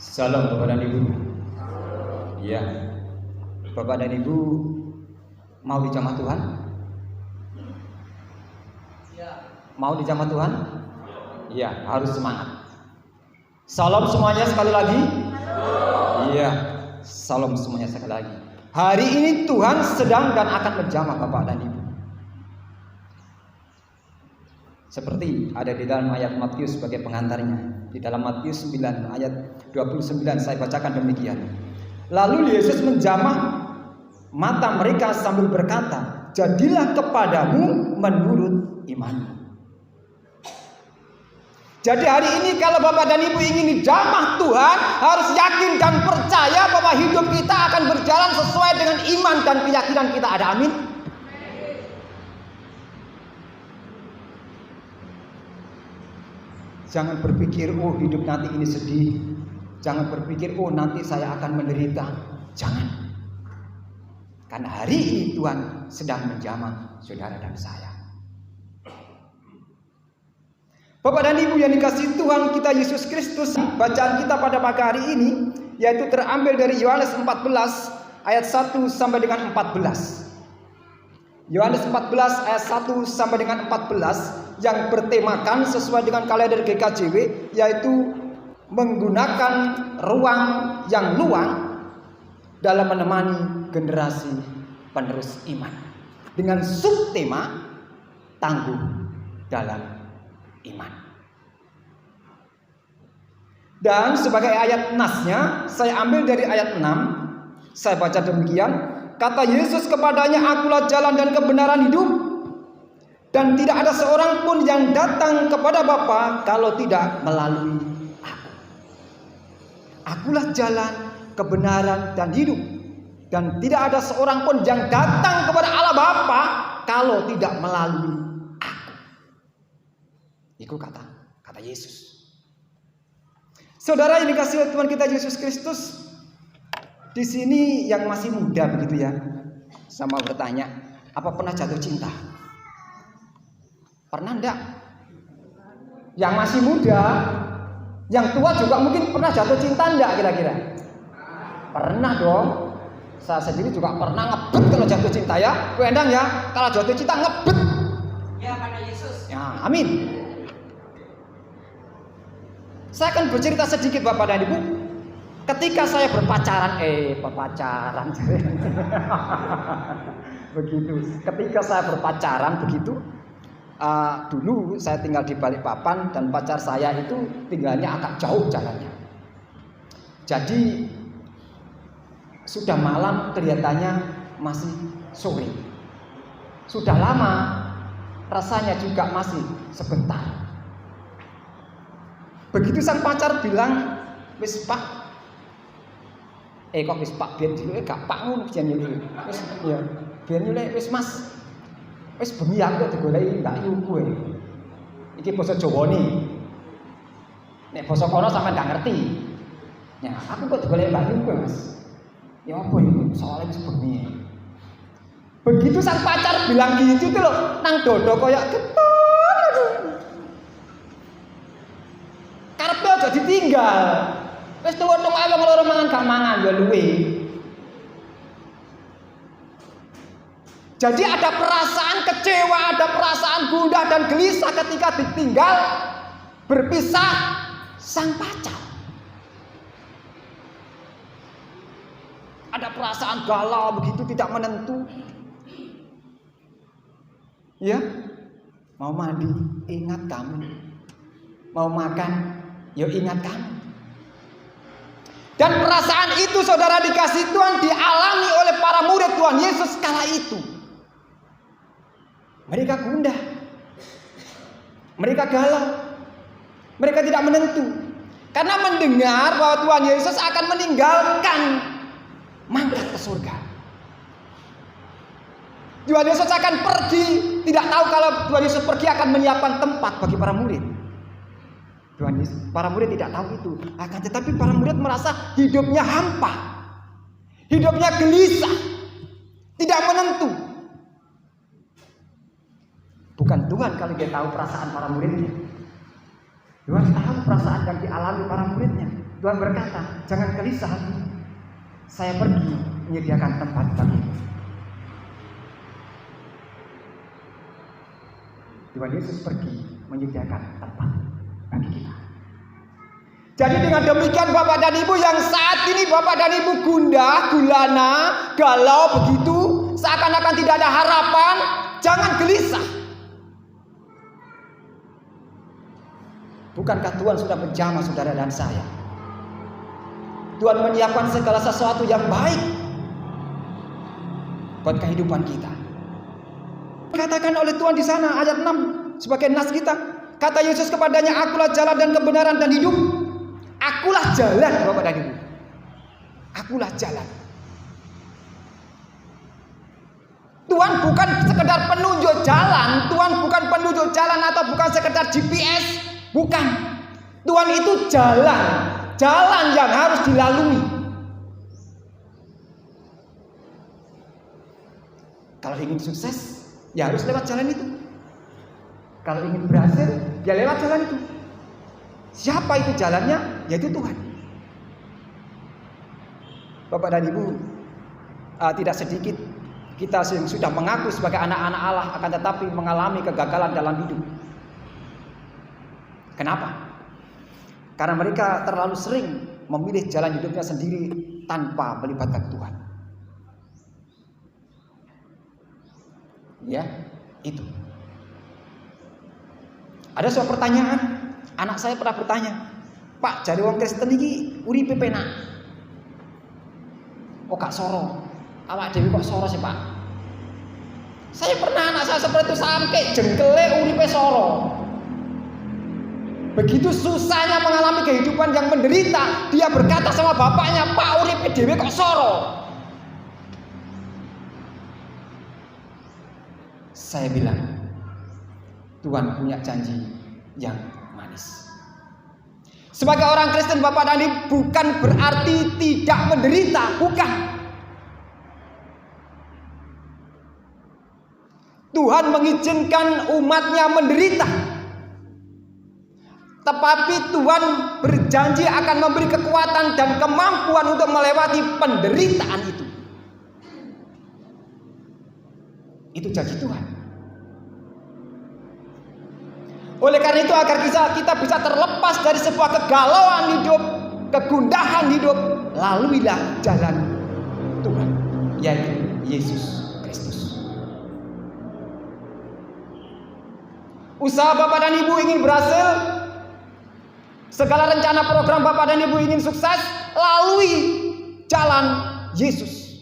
Salam Bapak dan Ibu. Iya, Bapak dan Ibu mau dijamah Tuhan? Mau dijamah Tuhan? Iya, harus semangat. Salam semuanya sekali lagi. Iya, salam semuanya sekali lagi. Hari ini Tuhan sedang dan akan menjamah Bapak dan Ibu. Seperti ada di dalam ayat Matius sebagai pengantarnya. Di dalam Matius 9 ayat 29 saya bacakan demikian. Lalu Yesus menjamah mata mereka sambil berkata, "Jadilah kepadamu menurut imanmu." Jadi hari ini kalau Bapak dan Ibu ingin dijamah Tuhan, harus yakin dan percaya bahwa hidup kita akan berjalan sesuai dengan iman dan keyakinan kita. Ada amin? Jangan berpikir, oh hidup nanti ini sedih. Jangan berpikir, oh nanti saya akan menderita. Jangan. Karena hari ini Tuhan sedang menjamah saudara dan saya. Bapak dan Ibu yang dikasihi Tuhan kita Yesus Kristus, bacaan kita pada pagi hari ini yaitu terambil dari Yohanes 14 ayat 1 sampai dengan 14. Yohanes 14 ayat 1 sampai dengan 14 yang bertemakan sesuai dengan kalender GKJW, yaitu menggunakan ruang yang luang dalam menemani generasi penerus iman, dengan subtema tangguh dalam iman. Dan sebagai ayat nasnya saya ambil dari ayat 6. Saya baca demikian. Kata Yesus kepadanya, "Akulah jalan dan kebenaran hidup, dan tidak ada seorang pun yang datang kepada Bapa kalau tidak melalui aku. Akulah jalan, kebenaran, dan hidup, dan tidak ada seorang pun yang datang kepada Allah Bapa kalau tidak melalui aku." Itu kata Yesus. Saudara yang dikasihi Tuhan kita Yesus Kristus, di sini yang masih muda begitu ya, sama bertanya, apa pernah jatuh cinta? Pernah enggak? Yang masih muda, yang tua juga mungkin pernah jatuh cinta enggak kira-kira? Pernah dong. Saya sendiri juga pernah ngebet kalau jatuh cinta ya. Bu Endang ya, kalau jatuh cinta ngebet. Ya pada Yesus. Ya, amin. Saya akan bercerita sedikit Bapak dan Ibu. Ketika saya berpacaran, begitu. Ketika saya berpacaran begitu, dulu saya tinggal di Balikpapan dan pacar saya itu tinggalnya agak jauh jalannya. Jadi sudah malam kelihatannya masih sore. Sudah lama rasanya juga masih sebentar. Begitu sang pacar bilang, "Wis Pak, kok wis Pak biyen dulu gak Pak ngono jan nyulik. Wis ya, biyen nyulik wis Mas. Wis bengi aku digoleki Mbak Yu kowe." Iki basa Jawane. Nek basa kono sampean gak ngerti. Ya, aku kok digoleki Mbak Yu kowe, Mas. Ya apa itu? Soalnya wis bengi. Begitu sang pacar bilang gitu tuh loh, nang dodo koyo getar. Karepe aja ditinggal. Wis tunggu-tunggu ae wong loro mangan gak mangan ya luwe. Jadi ada perasaan kecewa, ada perasaan gundah dan gelisah ketika ditinggal berpisah sang pacar. Ada perasaan galau begitu tidak menentu. Ya, mau mandi ingat kamu. Mau makan, ya ingat kamu. Dan perasaan itu saudara dikasih Tuhan dialami oleh para murid Tuhan Yesus kala itu. Mereka gundah. Mereka galau. Mereka tidak menentu. Karena mendengar bahwa Tuhan Yesus akan meninggalkan mangkat ke surga. Tuhan Yesus akan pergi. Tidak tahu kalau Tuhan Yesus pergi akan menyiapkan tempat bagi para murid. Para murid tidak tahu itu. Akan tetapi para murid merasa hidupnya hampa. Hidupnya gelisah. Tidak menentu. Bukan Tuhan kalau dia tahu perasaan para muridnya. Tuhan tahu perasaan yang dialami para muridnya. Tuhan berkata, jangan gelisah hati. Saya pergi menyediakan tempat bagimu. Tuhan Yesus pergi menyediakan tempat bagi kita. Jadi dengan demikian Bapak dan Ibu yang saat ini Bapak dan Ibu gundah, gulana, galau begitu, seakan-akan tidak ada harapan, jangan gelisah. Bukankah Tuhan sudah menjamah saudara dan saya? Tuhan menyiapkan segala sesuatu yang baik buat kehidupan kita. Dikatakan oleh Tuhan di sana ayat 6 sebagai nas kita. Kata Yesus kepadanya, akulah jalan dan kebenaran dan hidup. Akulah jalan Bapak dan Ibu. Akulah jalan. Tuhan bukan sekedar penunjuk jalan. Tuhan bukan penunjuk jalan atau bukan sekedar GPS. Bukan. Tuhan itu jalan. Jalan yang harus dilalui. Kalau ingin sukses, ya harus lewat jalan itu. Kalau ingin berhasil, ya lewat jalan itu. Siapa itu jalannya? Yaitu Tuhan. Bapak dan Ibu, tidak sedikit kita yang sudah mengaku sebagai anak-anak Allah, akan tetapi mengalami kegagalan dalam hidup. Kenapa? Karena mereka terlalu sering memilih jalan hidupnya sendiri tanpa melibatkan Tuhan. Ya, itu. Ada sebuah pertanyaan, anak saya pernah bertanya, Pak, jare wong Kristen iki uripe penak. Kok gak soro? Awak dhewe kok soro sih, Pak? Saya pernah anak saya seperti itu sampai jengkele uripe soro. Begitu susahnya mengalami kehidupan yang menderita, dia berkata sama bapaknya, Pak, uripe dhewe kok soro. Saya bilang, Tuhan punya janji yang manis. Sebagai orang Kristen Bapak dan Ibu, bukan berarti tidak menderita, bukan. Tuhan mengizinkan umatnya menderita, tetapi Tuhan berjanji akan memberi kekuatan dan kemampuan untuk melewati penderitaan itu. Itu janji Tuhan. Oleh karena itu, agar kita bisa terlepas dari sebuah kegalauan hidup, kegundahan hidup, laluilah jalan Tuhan, yaitu Yesus Kristus. Usaha Bapak dan Ibu ingin berhasil, segala rencana program Bapak dan Ibu ingin sukses, lalui jalan Yesus.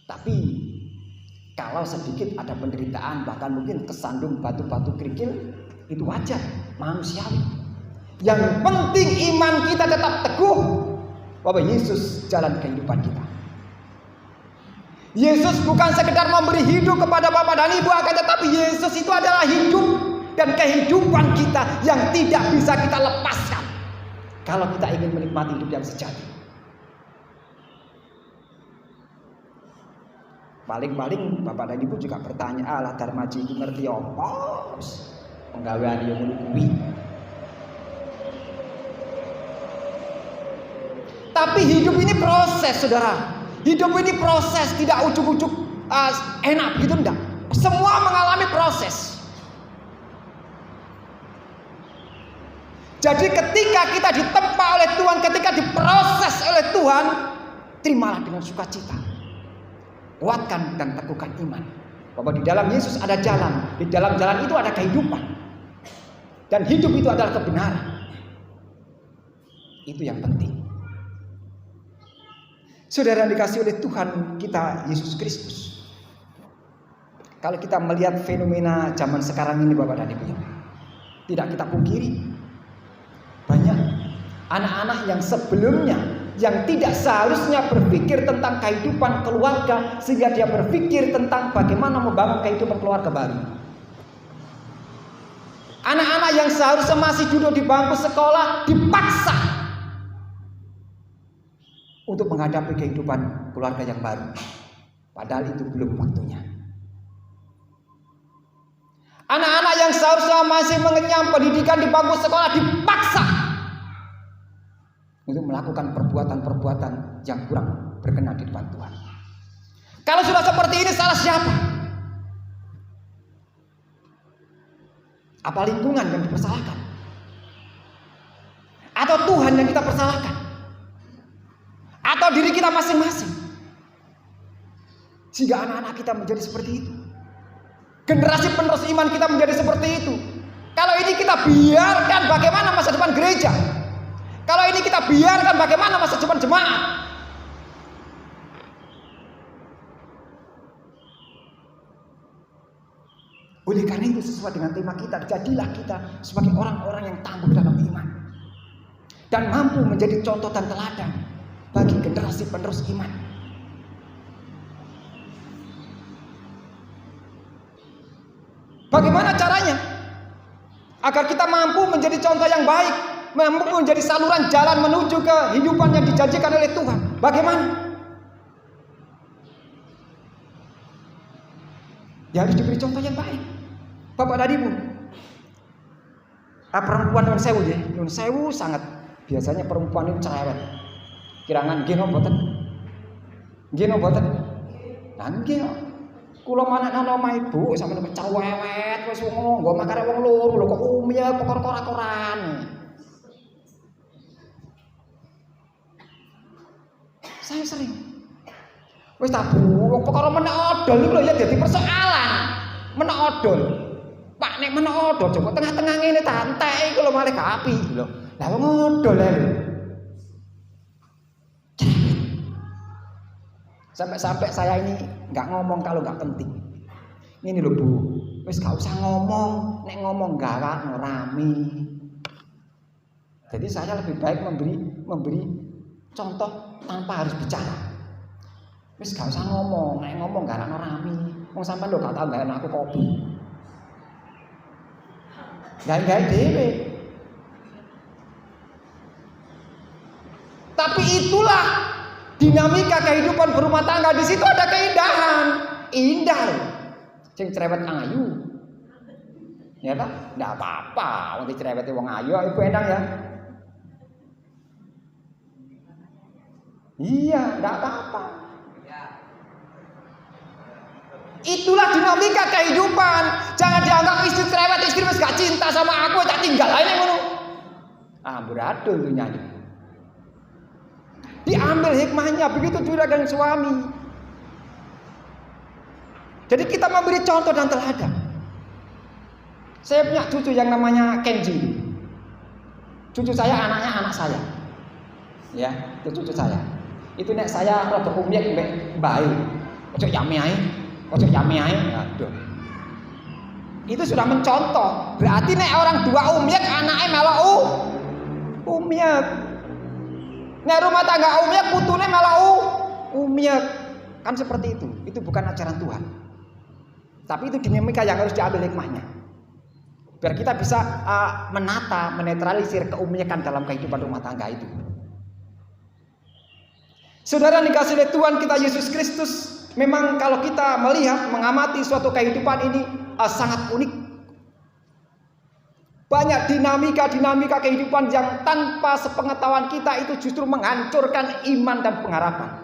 Tapi kalau sedikit ada penderitaan, bahkan mungkin kesandung batu-batu kerikil, itu wajar, manusiawi. Yang penting iman kita tetap teguh bahwa Yesus jalan kehidupan kita. Yesus bukan sekedar memberi hidup kepada Bapak dan Ibu, akan tetapi Yesus itu adalah hidup dan kehidupan kita yang tidak bisa kita lepaskan kalau kita ingin menikmati hidup yang sejati. Paling-paling Bapak dan Ibu juga bertanya, alah Darmaji iki ngerti apa? Penggawean yo ngono kuwi. Tapi hidup ini proses, Saudara. Hidup ini proses, tidak ujuk-ujuk enak gitu enggak. Semua mengalami proses. Jadi ketika kita ditempa oleh Tuhan, ketika diproses oleh Tuhan, terimalah dengan sukacita. Kuatkan dan teguhkan iman bahwa di dalam Yesus ada jalan, di dalam jalan itu ada kehidupan, dan hidup itu adalah kebenaran. Itu yang penting. Saudara yang dikasihi oleh Tuhan kita Yesus Kristus, kalau kita melihat fenomena zaman sekarang ini Bapak dan Ibu, tidak kita pungkiri, banyak anak-anak yang sebelumnya yang tidak seharusnya berpikir tentang kehidupan keluarga, sehingga dia berpikir tentang bagaimana membangun kehidupan keluarga baru. Anak-anak yang seharusnya masih duduk di bangku sekolah dipaksa untuk menghadapi kehidupan keluarga yang baru, padahal itu belum waktunya. Anak-anak yang seharusnya masih mengenyam pendidikan di bangku sekolah dipaksa untuk melakukan perbuatan-perbuatan yang kurang berkenan di depan Tuhan. Kalau sudah seperti ini, salah siapa? Apa lingkungan yang dipersalahkan? Atau Tuhan yang kita persalahkan? Atau diri kita masing-masing? Sehingga anak-anak kita menjadi seperti itu. Generasi penerus iman kita menjadi seperti itu. Kalau ini kita biarkan, bagaimana masa depan gereja? Kalau ini kita biarkan, bagaimana masa depan jemaat? Oleh karena itu, sesuai dengan tema kita, jadilah kita sebagai orang-orang yang tangguh dalam iman dan mampu menjadi contoh dan teladan bagi generasi penerus iman. Bagaimana caranya? Agar kita mampu menjadi contoh yang baik, mampu menjadi saluran jalan menuju kehidupan yang dijanjikan oleh Tuhan. Bagaimana? Ya harus diberi contoh yang baik. Bapak dan Ibu, perempuan Nun Sewu ya, Nun Sewu sangat biasanya perempuan itu cerewet. Kirangan gino boten, gino boten, nangge. Kulo manakna omah ibu sampeyan cerewet wis nggo makare wong loro lho kok umya pokok koran. Saya sering wis tak buwok perkara menek odol niku lho ya dadi persoalan. Menek odol. Pak nek menek odol coba tengah-tengah ngene tak entek iku lho malah gak apik lho. Lah wong odol lho. Sampai saya ini nggak ngomong kalau nggak penting. Ini loh Bu, wis gak usah ngomong, nek ngomong gawat rame. Jadi saya lebih baik memberi contoh tanpa harus bicara. Wis gak usah ngomong, nek ngomong gawat rame. Wong sampean lho gak tau gawe aku kopi. Gawe dhewe. Tapi itulah dinamika kehidupan berumah tangga. Di situ ada keindahan, indah. Sing cerewet ayu, ya tak? Tidak apa-apa. Nanti cerewet wong ayu, ibu endang ya. Iya, tidak apa-apa. Itulah dinamika kehidupan. Jangan dianggap istri cerewet, istri wis gak cinta sama aku, tak tinggal aja ngono. Beradul tuh nyanyi. Diambil hikmahnya, begitu juga dengan suami. Jadi kita memberi contoh dan teladan. Saya punya cucu yang namanya Kenji. Cucu saya anaknya anak saya. Ya, itu cucu saya. Itu nek saya rada umyek mbek bae. Ojo yame ae. Aduh. Itu sudah mencontoh. Berarti nek orang dua umyek anake malah umyek. Nek rumah tangga umyek putune malah umyek. Kan seperti itu. Itu bukan ajaran Tuhan. Tapi itu dinamika yang harus diambil hikmahnya. Biar kita bisa menata, menetralisir keumyekan dalam kehidupan rumah tangga itu. Saudara dikasih oleh Tuhan kita Yesus Kristus, memang kalau kita melihat, mengamati suatu kehidupan ini sangat unik. Banyak dinamika kehidupan yang tanpa sepengetahuan kita itu justru menghancurkan iman dan pengharapan.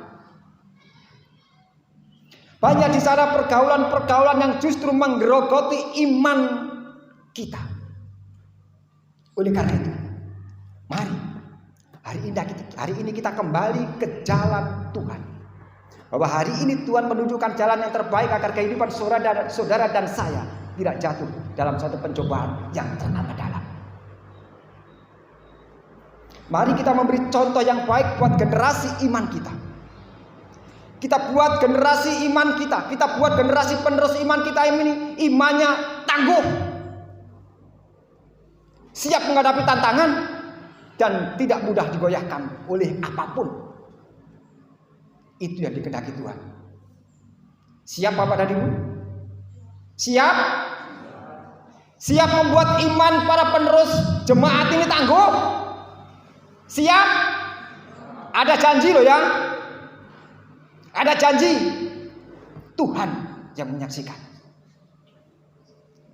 Banyak di sana pergaulan-pergaulan yang justru menggerogoti iman kita. Oleh karena itu, mari hari ini kita kembali ke jalan Tuhan. Bahwa hari ini Tuhan menunjukkan jalan yang terbaik agar kehidupan saudara dan saya tidak jatuh dalam suatu pencobaan yang teramat dalam. Mari kita memberi contoh yang baik buat generasi iman kita. Kita buat generasi iman kita. Kita buat generasi penerus iman kita ini imannya tangguh, siap menghadapi tantangan dan tidak mudah digoyahkan oleh apapun. Itu yang dikehendaki Tuhan. Siap Bapak dan Ibu? Siap? Siap membuat iman para penerus jemaat ini tangguh? Siap? Ada janji loh ya. Ada janji. Tuhan yang menyaksikan.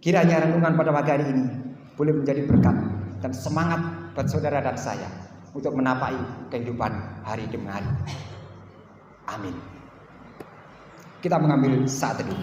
Kiranya renungan pada pagi hari ini boleh menjadi berkat dan semangat buat saudara dan saya untuk menapai kehidupan hari demi hari. Amin. Kita mengambil saat teduh.